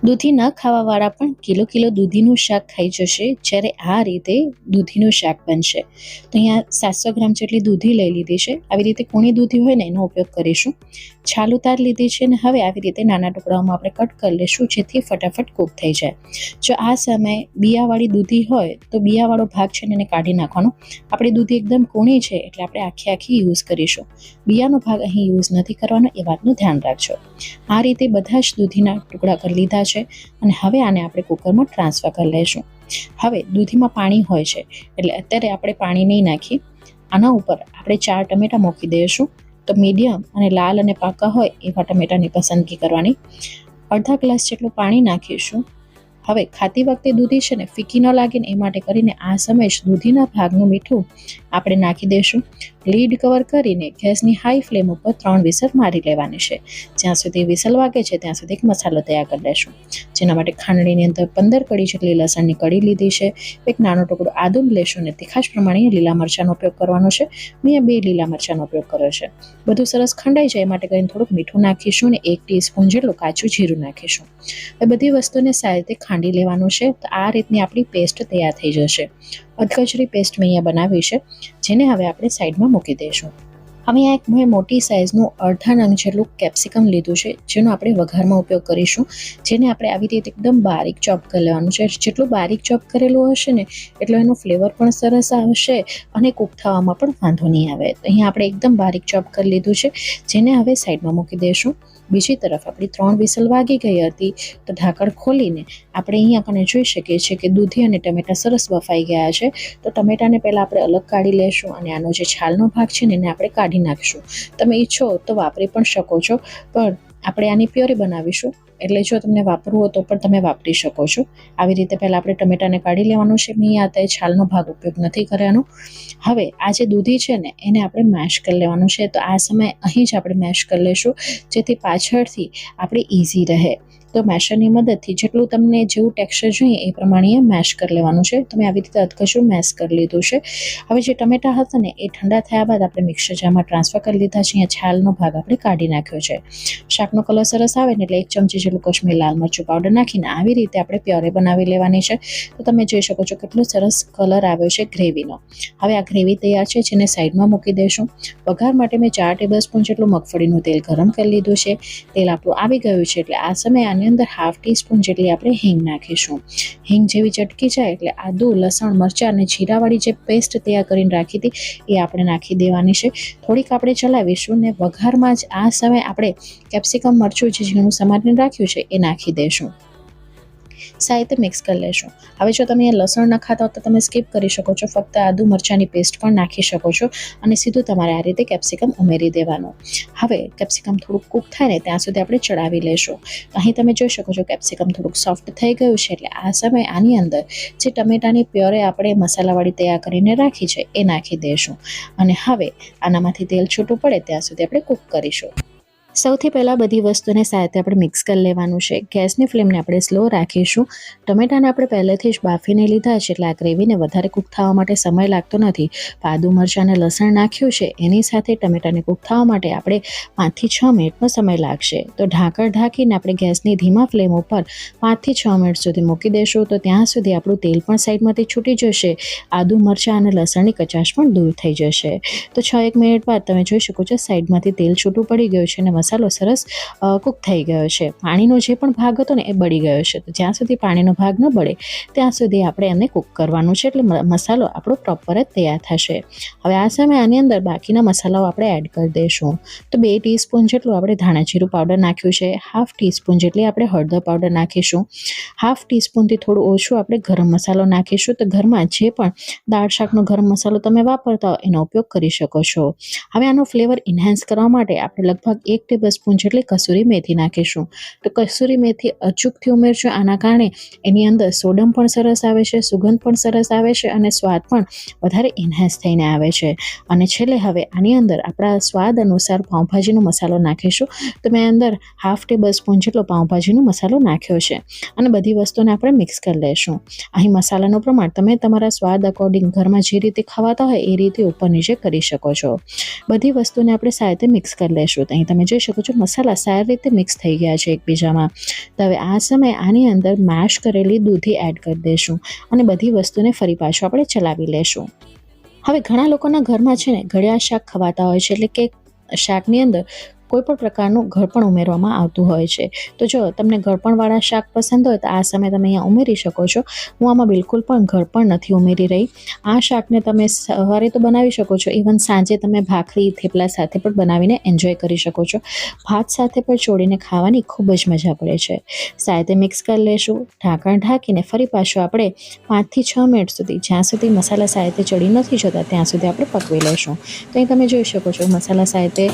દૂધી ન ખાવાવાળા પણ કિલો દૂધીનું શાક ખાઈ જશે જ્યારે આ રીતે દૂધીનું શાક બનશે. તો અહીંયા 700 ગ્રામ જેટલી દૂધી લઈ લીધી છે. આવી રીતે કૂણી દૂધી હોય ને એનો ઉપયોગ કરીશું. છાલ ઉતાર લીધી છે ને હવે આવી રીતે નાના ટુકડાઓમાં આપણે કટ કરી લઈશું જેથી ફટાફટ કૂક થઈ જાય. જો આ સમયે બિયાવાળી દૂધી હોય તો બિયાવાળો ભાગ છે ને એને કાઢી નાખવાનો. આપણી દૂધી એકદમ કૂણી છે એટલે આપણે આખી યુઝ કરીશું. બિયાનો ભાગ અહીં યુઝ નથી કરવાનો એ વાતનું ધ્યાન રાખજો. આ રીતે બધા જ દૂધીના ટુકડા કરી લીધા છે અને હવે આને આપણે કુકરમાં ટ્રાન્સફર કરી લઈશું. હવે દૂધીમાં પાણી હોય છે એટલે અત્યારે આપણે પાણી નહીં નાખી. આના ઉપર આપણે 4 ટમેટા મૂકી દઈશું. તો મીડિયમ અને લાલ અને પાકા હોય એવા ટમેટાની પસંદગી કરવાની. અડધા ગ્લાસ જેટલું પાણી નાખીશું. હવે ખાતી વખતે દૂધી છે ને ફીકી ન લાગે ને એ માટે કરીને આ સમયે જ દૂધીના ભાગનું મીઠું આપણે નાખી દઈશું. લીડ કવર કરીને ગેસની હાઈ ફ્લેમ ઉપર 3 વિસલ મારી લેવાની છે. જ્યાં સુધી વિસલ વાગે છે ત્યાં સુધી એક મસાલો તૈયાર કરી લેશું. જેના માટે ખાંડણીની અંદર 15 કળી જેટલી લસણની કળી લીધી છે. એક નાનો ટુકડો આદુ લેશું ને તીખાશ પ્રમાણે લીલા મરચાંનો ઉપયોગ કરવાનો છે. મેં 2 લીલા મરચાંનો ઉપયોગ કર્યો છે. બધું સરસ ખંડાઈ જાય માટે કરીને થોડુંક મીઠું નાખીશું ને 1 ટીસ્પૂન જેટલું કાચું જીરું નાખીશું. હવે બધી વસ્તુને સારી રીતે ખાંડી લેવાનું છે. તો આ રીતની આપણી પેસ્ટ તૈયાર થઈ જશે. અધકચરી પેસ્ટ મેં અહીંયા બનાવી છે જેને હવે આપણે સાઈડમાં મૂકી દઈશું. હવે એક મેં મોટી સાઇઝનું અડધા નંગ જેટલું કેપ્સિકમ લીધું છે જેનો આપણે વઘારમાં ઉપયોગ કરીશું. જેને આપણે આવી રીતે એકદમ બારીક ચોપ કરી લેવાનું છે. જેટલું બારીક ચોપ કરેલું હશે ને એટલો એનો ફ્લેવર પણ સરસ આવશે અને કૂક થવામાં પણ વાંધો નહીં આવે. તો અહીંયા આપણે એકદમ બારીક ચોપ કરી લીધું છે જેને હવે સાઈડમાં મૂકી દઈશું. બીજી તરફ આપણી 3 વિસલ વાગી ગઈ હતી તો ઢાંકણ ખોલીને આપણે અહીંયા આપણે જોઈ શકીએ છીએ કે દૂધી અને ટમેટા સરસ બફાઈ ગયા છે. તો ટમેટાને પહેલાં આપણે અલગ કાઢી લેશું અને આનો જે છાલનો ભાગ છે ને એને આપણે કાઢી નાખીશું. તમે ઈચ્છો તો વાપરી પણ શકો છો, પણ આપણે આની પ્યોરી બનાવીશું એટલે જો તમને વાપરવું હોય તો પણ તમે વાપરી શકો છો. આવી રીતે પહેલાં આપણે ટમેટાને કાઢી લેવાનું છે. મેં આ છાલનો ભાગ ઉપયોગ નથી કર્યાનો. હવે આ જે દૂધી છે ને એને આપણે મેશ કરી લેવાનું છે. તો આ સમયે અહીં જ આપણે મેશ કરી લઈશું જેથી પાછળથી આપણે ઇઝી રહે. તો મેશરની મદદથી જેટલું તમને જેવું ટેક્સચર જોઈએ એ પ્રમાણે મેશ કરી લેવાનું છે. તમે આવી રીતે અધકચરું મેશ કરી લીધું છે. હવે જે ટમેટા હતા ને એ ઠંડા થયા બાદ આપણે મિક્સર જારમાં ટ્રાન્સફર કરી લીધા છે. અહીંયા છાલનો ભાગ આપણે કાઢી નાખ્યો છે. શાકનો કલર સરસ આવે ને એટલે 1 ચમચી જેટલું કશ્મીરી લાલ મરચું પાવડર નાખીને આવી રીતે આપણે પ્યોરે બનાવી લેવાની છે. તો તમે જોઈ શકો છો કેટલો સરસ કલર આવ્યો છે ગ્રેવીનો. હવે આ ગ્રેવી તૈયાર છે જેને સાઈડમાં મૂકી દઈશું. વઘાર માટે મેં 4 ટેબલસ્પૂન જેટલું મગફળીનું તેલ ગરમ કરી લીધું છે. તેલ આપણું આવી ગયું છે એટલે આ સમયે આની અંદર 1/2 ટીસ્પૂન જેટલી આપણે હિંગ નાખીશું. હિંગ જેવી ચટકી જાય એટલે આદુ, લસણ, મરચાં અને જીરાવાળી જે પેસ્ટ તૈયાર કરીને રાખી હતી એ આપણે નાખી દેવાની છે. થોડીક આપણે ચલાવીશું ને વઘારમાં જ આ સમયે આપણે કેપ્સિકમ મરચું જે ઝીણું સમારીને રાખ્યું છે એ નાખી દઈશું. સારી રીતે મિક્સ કરી લેશું. હવે જો તમે લસણ ન ખાતા હો તો તમે સ્કીપ કરી શકો છો. ફક્ત આદુ મરચાંની પેસ્ટ પણ નાખી શકો છો અને સીધું તમારે આ રીતે કેપ્સિકમ ઉમેરી દેવાનું. હવે કેપ્સિકમ થોડુંક કૂક થાય ને ત્યાં સુધી આપણે ચડાવી લેશું. અહીં તમે જોઈ શકો છો કેપ્સિકમ થોડુંક સોફ્ટ થઈ ગયું છે એટલે આ સમયે આની અંદર જે ટમેટાની પ્યોરે આપણે મસાલાવાળી તૈયાર કરીને રાખી છે એ નાખી દઈશું અને હવે આનામાંથી તેલ છૂટું પડે ત્યાં સુધી આપણે કૂક કરીશું. સૌથી પહેલાં બધી વસ્તુને સારી રીતે આપણે મિક્સ કરી લેવાનું છે. ગેસની ફ્લેમને આપણે સ્લો રાખીશું. ટમેટાને આપણે પહેલેથી જ બાફીને લીધા છે એટલે આ ગ્રેવીને વધારે કૂક થવા માટે સમય લાગતો નથી. આદુ, મરચાં અને લસણ નાખ્યું છે એની સાથે ટમેટાને કૂક થવા માટે આપણે 5 થી 6 મિનિટનો સમય લાગશે. તો ઢાંકણ ઢાંકીને આપણે ગેસની ધીમા ફ્લેમ ઉપર 5 થી 6 મિનિટ સુધી મૂકી દઈશું. તો ત્યાં સુધી આપણું તેલ પણ સાઈડમાંથી છૂટી જશે. આદુ, મરચાં અને લસણની કચાશ પણ દૂર થઈ જશે. તો 6-1 મિનિટ બાદ તમે જોઈ શકો છો સાઈડમાંથી તેલ છૂટું પડી ગયું છે અને મસાલો સરસ કૂક થઈ ગયો છે. પાણીનો જે પણ ભાગ હતો ને એ બળી ગયો છે. તો જ્યાં સુધી પાણીનો ભાગ ન બળે ત્યાં સુધી આપણે એને કૂક કરવાનું છે એટલે મસાલો આપણો પ્રોપર જ તૈયાર થશે. હવે આ સમયે આની અંદર બાકીના મસાલાઓ આપણે એડ કરી દઈશું. તો 2 ટીસ્પૂન જેટલું આપણે ધાણા જીરું પાવડર નાખ્યું છે. 1/2 ટીસ્પૂન જેટલી આપણે હળદર પાવડર નાખીશું. 1/2 ટીસ્પૂનથી થોડું ઓછું આપણે ગરમ મસાલો નાખીશું. તો ઘરમાં જે પણ દાળ શાકનો ગરમ મસાલો તમે વાપરતા હો એનો ઉપયોગ કરી શકો છો. હવે આનો ફ્લેવર ઇન્હાન્સ કરવા માટે આપણે લગભગ 1 ટેબલસ્પૂન જેટલી કસૂરી મેથી નાખીશું. તો કસૂરી મેથી અચૂકથી ઉમેરજો. આના કારણે એની અંદર સોડમ પણ સરસ આવે છે, સુગંધ પણ સરસ આવે છે અને સ્વાદ પણ વધારે ઇન્હાન્સ થઈને આવે છે. અને છેલ્લે હવે આની અંદર આપણા સ્વાદ અનુસાર પાઉંભાજીનો મસાલો નાખીશું. તો મેં અંદર 1/2 ટેબલસ્પૂન જેટલો પાઉંભાજીનો મસાલો નાખ્યો છે અને બધી વસ્તુને આપણે મિક્સ કરી લઈશું. અહીં મસાલાનું પ્રમાણ તમે તમારા સ્વાદ અકોર્ડિંગ ઘરમાં જે રીતે ખવાતા હોય એ રીતે ઉપર નીચે કરી શકો છો. બધી વસ્તુને આપણે સારી રીતે મિક્સ કરી લઈશું. તો અહીં તમે જોઈ શકો છો મસાલા સારી રીતે મિક્સ થઈ ગયા છે એકબીજામાં. તો હવે આ સમયે આની અંદર મેશ કરેલી દૂધી એડ કરી દઈશું અને બધી વસ્તુને ફરી પાછું આપણે ચલાવી લેશું. હવે ઘણા લોકોના ઘરમાં છે ને ગળ્યા શાક ખવાતા હોય છે, એટલે કે શાકની અંદર કોઈ પણ પ્રકારનું ગળપણ ઉમેરવામાં આવતું હોય છે. તો જો તમને ગળપણવાળા શાક પસંદ હોય તો આ સમયે તમે અહીંયા ઉમેરી શકો છો. હું આમાં બિલકુલ પણ ગળપણ નથી ઉમેરી રહી. આ શાકને તમે સવારે તો બનાવી શકો છો, ઇવન સાંજે તમે ભાખરી થેપલા સાથે પણ બનાવીને એન્જોય કરી શકો છો. ભાત સાથે પણ ચોળીને ખાવાની ખૂબ જ મજા પડે છે. સાથે મિક્સ કરી લેશું. ઢાંકણ ઢાંકીને ફરી પાછું આપણે 5 થી 6 મિનિટ સુધી, જ્યાં સુધી મસાલા સાથે ચડી નથી જતા ત્યાં સુધી આપણે પકવી લેશું. તો અહીં તમે જોઈ શકો છો મસાલા સાથે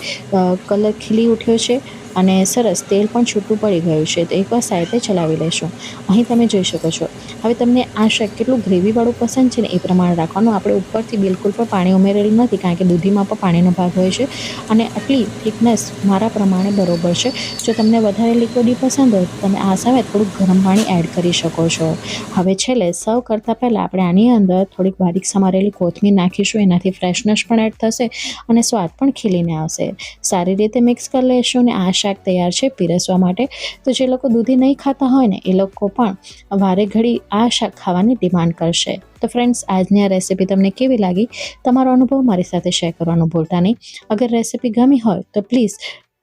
કલર ખીલી ઉઠ્યો છે અને સરસ તેલ પણ છૂટું પડી ગયું છે. તો એકવાર સાથે ચલાવી લેશું. અહીં તમે જોઈ શકો છો. હવે તમને આ શાક કેટલું ગ્રેવીવાળું પસંદ છે ને એ પ્રમાણે રાખવાનું. આપણે ઉપરથી બિલકુલ પણ પાણી ઉમેરેલું નથી, કારણ કે દૂધીમાં પણ પાણીનો ભાગ હોય છે અને આટલી થિકનેસ મારા પ્રમાણે બરોબર છે. જો તમને વધારે લિક્વિડી પસંદ હોય તો તમે આ સમયે થોડુંક ગરમ પાણી એડ કરી શકો છો. હવે છેલ્લે સર્વ કરતાં પહેલાં આપણે આની અંદર થોડીક બારીક સમારેલી કોથમીર નાખીશું. એનાથી ફ્રેશનેસ પણ એડ થશે અને સ્વાદ પણ ખીલીને આવશે. સારી રીતે મિક્સ કરી લેશું અને આ શાક તૈયાર છે પીરસવા માટે. તો જે લોકો દૂધી નહીં ખાતા હોય ને એ લોકો પણ વારે ઘડી આ શાક ખાવાની ડિમાન્ડ કરશે. તો ફ્રેન્ડ્સ, આજની આ રેસિપી તમને કેવી લાગી, તમારો અનુભવ મારી સાથે શેર કરવાનું ભૂલતા નહીં. અગર રેસિપી ગમી હોય તો પ્લીઝ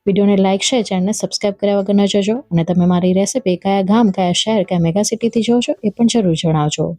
વિડીયોને લાઇક, શેર, ચેનલને સબસ્ક્રાઈબ કર્યા વગર ન જજો. અને તમે મારી રેસિપી કયા ગામ, કયા શહેર, કયા મેગા સિટીથી જોવો છો એ પણ જરૂર જણાવજો.